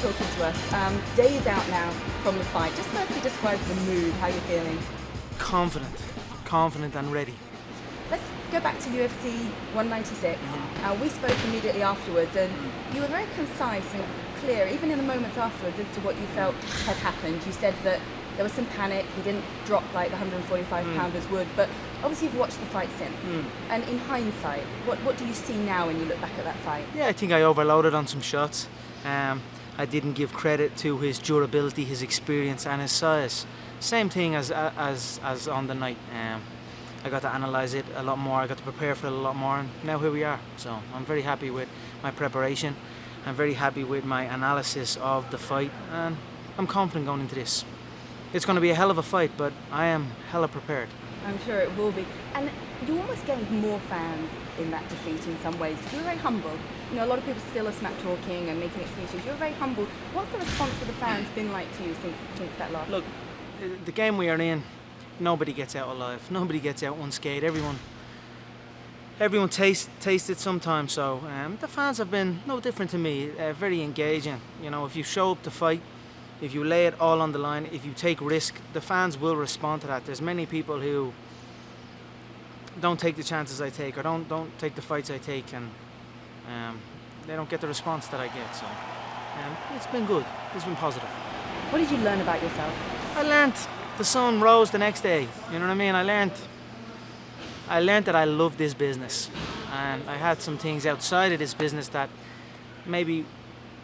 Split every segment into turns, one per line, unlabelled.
talking to us. Days out now from the fight. Just firstly describe the mood, how you're feeling.
Confident and ready.
Let's go back to UFC 196. We spoke immediately afterwards, and you were very concise and clear, even in the moments afterwards, as to what you felt had happened. You said that there was some panic, he didn't drop like the 145-pounders would, but obviously you've watched the fight since. And in hindsight, what do you see now when you look back at that fight?
Yeah, I think I overloaded on some shots. I didn't give credit to his durability, his experience and his size. Same thing as on the night. I got to analyse it a lot more, I got to prepare for it a lot more, and now here we are. So I'm very happy with my preparation. I'm very happy with my analysis of the fight, and I'm confident going into this. It's going to be a hell of a fight, but I am hella prepared.
I'm sure it will be. And you almost gained more fans in that defeat in some ways. You were very humble. You know, a lot of people still are smack talking and making excuses. You were very humble. What's the response of the fans been like to you since that last?
Look, the game we are in, nobody gets out alive. Nobody gets out unscathed. Everyone tastes it sometimes. So the fans have been no different to me. Very engaging. You know, if you show up to fight, if you lay it all on the line, if you take risk, the fans will respond to that. There's many people who don't take the chances I take, or don't take the fights I take, and they don't get the response that I get. So it's been good. It's been positive.
What did you learn about yourself?
I learned the sun rose the next day. You know what I mean? I learned that I love this business, and I had some things outside of this business that maybe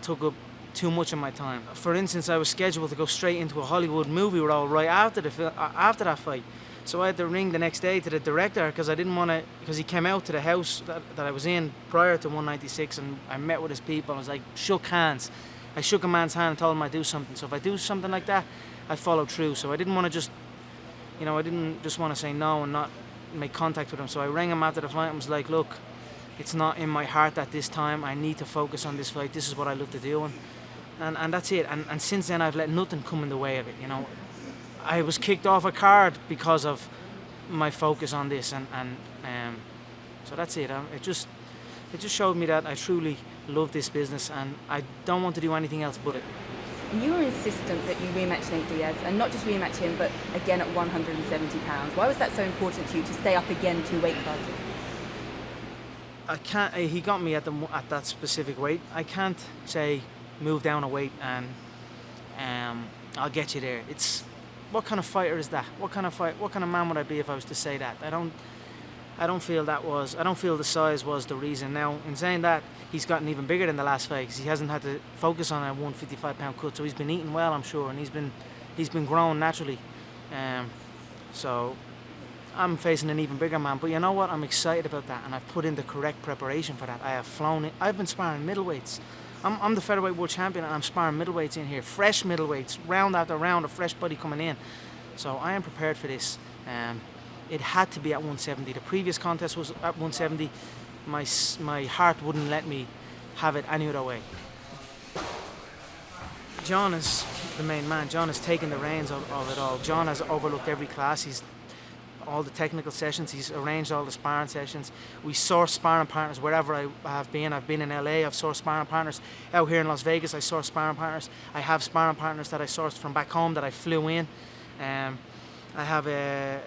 took up too much of my time. For instance, I was scheduled to go straight into a Hollywood movie role right after that fight. So I had to ring the next day to the director because I didn't want to, because he came out to the house that I was in prior to 196, and I met with his people. I was like, shook hands. I shook a man's hand and told him I'd do something. So if I do something like that, I followed through. So I didn't want to just, I didn't just want to say no and not make contact with him. So I rang him after the fight and was like, look, it's not in my heart at this time. I need to focus on this fight. This is what I love to do. And that's it. And since then, I've let nothing come in the way of it. I was kicked off a card because of my focus on this, and so that's it. It just showed me that I truly love this business, and I don't want to do anything else but it.
You were insistent that you rematch Nate Diaz, and not just rematch him, but again at 170 pounds. Why was that so important to you to stay up again 2 weight classes?
I can't. He got me at that specific weight. I can't say move down a weight and I'll get you there. It's, what kind of fighter is that? What kind of man would I be if I was to say that? I don't feel the size was the reason. Now, in saying that, he's gotten even bigger than the last fight because he hasn't had to focus on a 155-pound cut, so he's been eating well, I'm sure, and he's been growing naturally. So I'm facing an even bigger man, but you know what? I'm excited about that, and I've put in the correct preparation for that. I've been sparring middleweights. I'm the featherweight world champion, and I'm sparring middleweights in here, fresh middleweights, round after round, a fresh body coming in. So I am prepared for this. It had to be at 170. The previous contest was at 170. My heart wouldn't let me have it any other way. John is the main man. John has taken the reins of it all. John has overlooked every class. He's all the technical sessions. He's arranged all the sparring sessions. We source sparring partners wherever I have been. I've been in LA. I've sourced sparring partners. Out here in Las Vegas, I source sparring partners. I have sparring partners that I sourced from back home that I flew in. I have a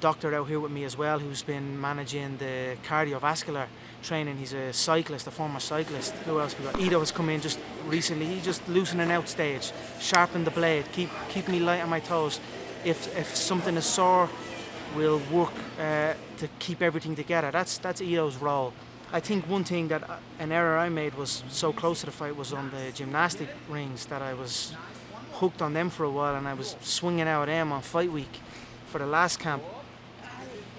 doctor out here with me as well who's been managing the cardiovascular training. He's a cyclist, a former cyclist. Who else we got? Ido has come in just recently. He just loosening out stage, sharpen the blade, keep me light on my toes. If something is sore, we'll work to keep everything together. That's Ido's role. I think one thing that an error I made was so close to the fight was on the gymnastic rings, that I was hooked on them for a while, and I was swinging out of them on fight week for the last camp.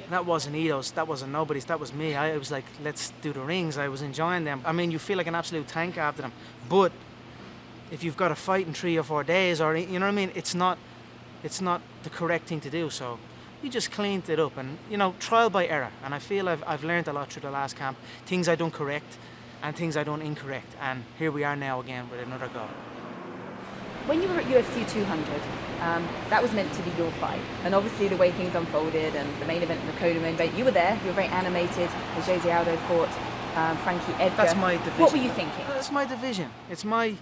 That wasn't Ido's, that wasn't nobody's, that was me. I was like, let's do the rings. I was enjoying them. I mean, you feel like an absolute tank after them, but if you've got a fight in 3 or 4 days, or you know what I mean, it's not the correct thing to do. So we just cleaned it up, and trial by error, and I feel I've learned a lot through the last camp, things I done correct and things I done incorrect, and here we are now again with another go.
When you were at UFC 200, that was meant to be your fight, and obviously the way things unfolded and the main event and the co-main event, you were there, you were very animated as Jose Aldo fought Frankie Edgar.
That's my division.
What were you thinking?
That's my division. It's my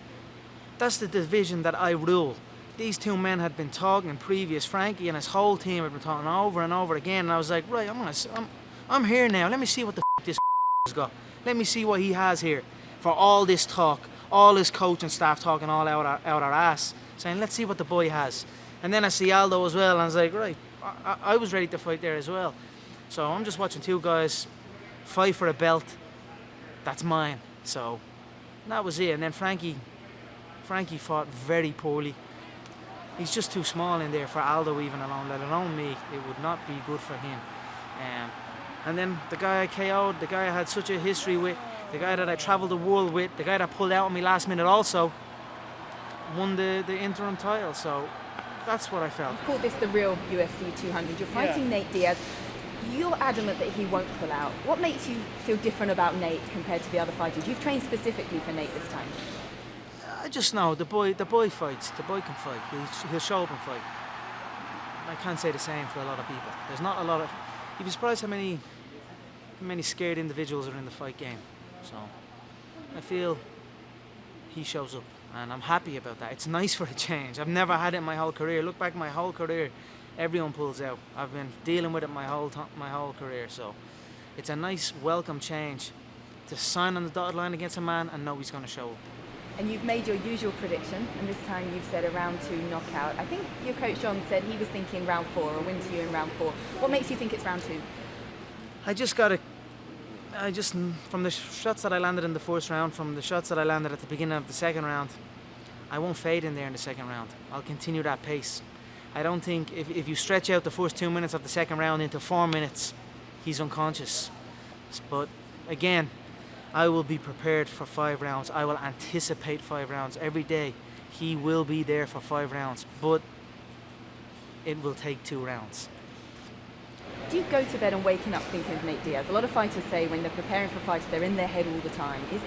That's the division that I rule. These two men had been talking in previous. Frankie and his whole team had been talking over and over again. And I was like, right, I'm here now. Let me see what the this has got. Let me see what he has here for all this talk, all his coaching staff talking all out our ass, saying, let's see what the boy has. And then I see Aldo as well, and I was like, right, I was ready to fight there as well. So I'm just watching two guys fight for a belt that's mine. So that was it. And then Frankie fought very poorly. He's just too small in there for Aldo even alone, let alone me. It would not be good for him. And then the guy I KO'd, the guy I had such a history with, the guy that I travelled the world with, the guy that pulled out on me last minute also, won the interim title. So that's what I felt.
You call this the real UFC 200. You're fighting Nate Diaz. You're adamant that he won't pull out. What makes you feel different about Nate compared to the other fighters? You've trained specifically for Nate this time.
I just know the boy fights. The boy can fight. He'll show up and fight. I can't say the same for a lot of people. There's not a lot of. You'd be surprised how many scared individuals are in the fight game. So I feel he shows up, and I'm happy about that. It's nice for a change. I've never had it in my whole career. Look back my whole career, everyone pulls out. I've been dealing with it my whole career. So it's a nice welcome change to sign on the dotted line against a man and know he's going to show up.
And you've made your usual prediction, and this time you've said a round 2 knockout. I think your coach John said he was thinking round 4, a win to you in round 4. What makes you think it's round 2? From the shots that I landed in the first round, from the shots that I landed at the beginning of the second round, I won't fade in there in the second round. I'll continue that pace. I don't think, if you stretch out the first 2 minutes of the second round into 4 minutes, he's unconscious. But again, I will be prepared for 5 rounds. I will anticipate 5 rounds every day. He will be there for 5 rounds, but it will take 2 rounds. Do you go to bed and waking up thinking of Nate Diaz? A lot of fighters say when they're preparing for fights, they're in their head all the time. Do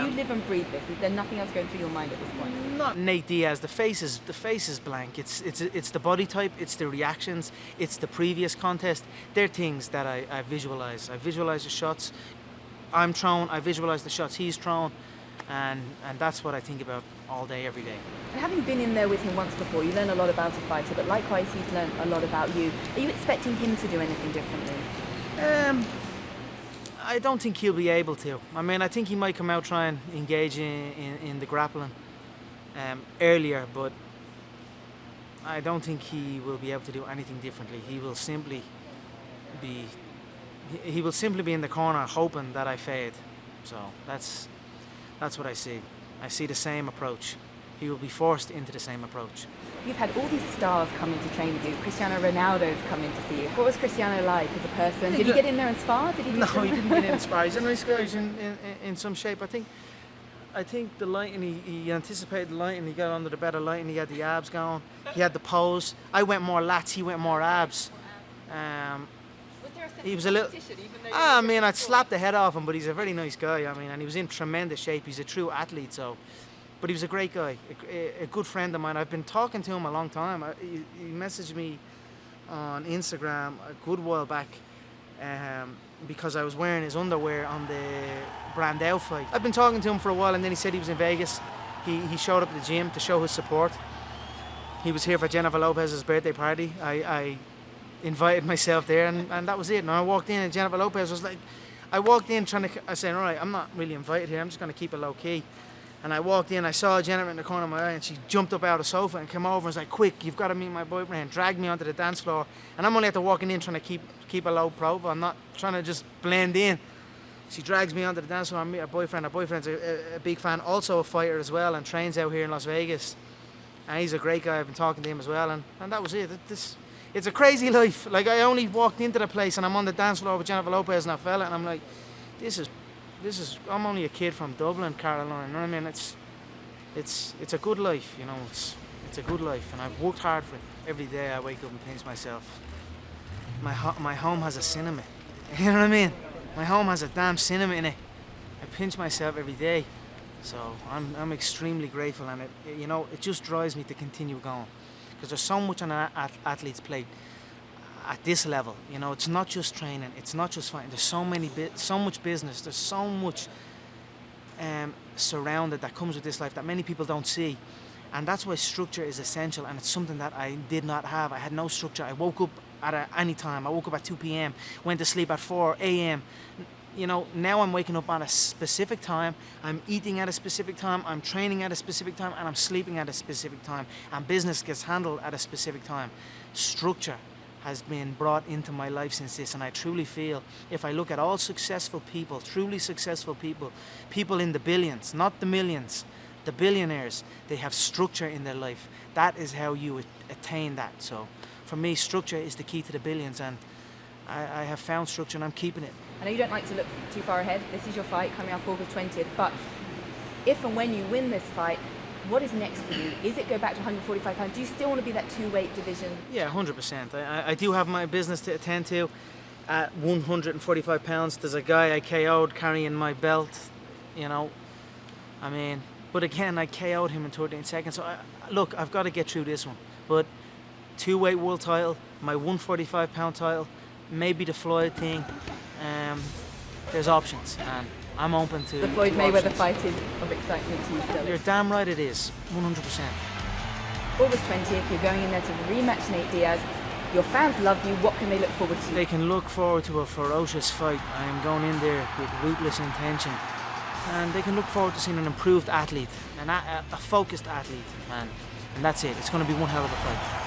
you live and breathe this? Is there nothing else going through your mind at this point?
Not Nate Diaz. The face is blank. It's the body type. It's the reactions. It's the previous contest. They're things that I visualize. I visualize the shots I'm thrown. I visualize the shots he's thrown, and that's what I think about all day, every day.
And having been in there with him once before, you learn a lot about a fighter, but likewise he's learned a lot about you. Are you expecting him to do anything differently?
I don't think he'll be able to. I mean, I think he might come out try and engage in the grappling earlier, but I don't think he will be able to do anything differently. He will simply be in the corner hoping that I fade. So that's what I see. I see the same approach. He will be forced into the same approach.
You've had all these stars come in to train with you. Cristiano Ronaldo's come in to see you. What was Cristiano like as a person? Did he get in there and spar? Did he
No, he didn't get in and spar. He's a nice guy. He's in some shape. I think the lighting, he anticipated the lighting. He got under the better lighting. He had the abs going. He had the pose. I went more lats. He went more abs. He was a little. I mean, I'd slap the head off him, but he's a very nice guy. I mean, and he was in tremendous shape. He's a true athlete, so. But he was a great guy, a good friend of mine. I've been talking to him a long time. He messaged me on Instagram a good while back because I was wearing his underwear on the Brandao fight. I've been talking to him for a while, and then he said he was in Vegas. He showed up at the gym to show his support. He was here for Jennifer Lopez's birthday party. I invited myself there, and that was it. And I walked in, and Jennifer Lopez was like, I walked in I said, all right, I'm not really invited here. I'm just going to keep it low key. And I walked in, I saw Jennifer in the corner of my eye, and she jumped up out of the sofa and came over and was like, quick, you've got to meet my boyfriend. Dragged me onto the dance floor. And I'm only after walking in trying to keep a low profile. I'm not trying to just blend in. She drags me onto the dance floor and meet her boyfriend. Her boyfriend's a big fan, also a fighter as well, and trains out here in Las Vegas. And he's a great guy. I've been talking to him as well. And that was it. It's a crazy life. Like, I only walked into the place and I'm on the dance floor with Jennifer Lopez and that fella, and I'm like, this is I'm only a kid from Dublin, Carolina. You know what I mean? It's a good life, you know. It's a good life, and I've worked hard for it. Every day I wake up and pinch myself. My home has a cinema. You know what I mean? My home has a damn cinema in it. I pinch myself every day, so I'm extremely grateful, and it just drives me to continue going, because there's so much on an athlete's plate at this level. You know, it's not just training, it's not just fighting. There's so much business. There's so much surrounded that comes with this life that many people don't see. And that's why structure is essential, and it's something that I did not have. I had no structure. I woke up at any time. I woke up at 2 p.m, went to sleep at 4 a.m. You know, now I'm waking up at a specific time, I'm eating at a specific time, I'm training at a specific time, and I'm sleeping at a specific time. And business gets handled at a specific time. Structure has been brought into my life since this, and I truly feel if I look at all successful people, truly successful people, people in the billions, not the millions, the billionaires, they have structure in their life. That is how you attain that. So for me, structure is the key to the billions, and I have found structure and I'm keeping it.
I know you don't like to look too far ahead. This is your fight coming up August 20th, but if and when you win this fight, what is next for you? Is it go back to 145 pounds? Do you still want to be that two-weight division?
Yeah, 100%. I do have my business to attend to. At 145 pounds, there's a guy I KO'd carrying my belt, you know. I mean, but again, I KO'd him in 13 seconds. So, look, I've got to get through this one. But two-weight world title, my 145 pound title, maybe the Floyd thing. There's options, and I'm open to
the Floyd Mayweather
options.
fight is of excitement to you still.
You're damn right it is, 100%.
August 20th, you're going in there to rematch Nate Diaz. Your fans love you. What can they look forward to?
They can look forward to a ferocious fight. I am going in there with ruthless intention. And they can look forward to seeing an improved athlete, a focused athlete, man. And that's it. It's going to be one hell of a fight.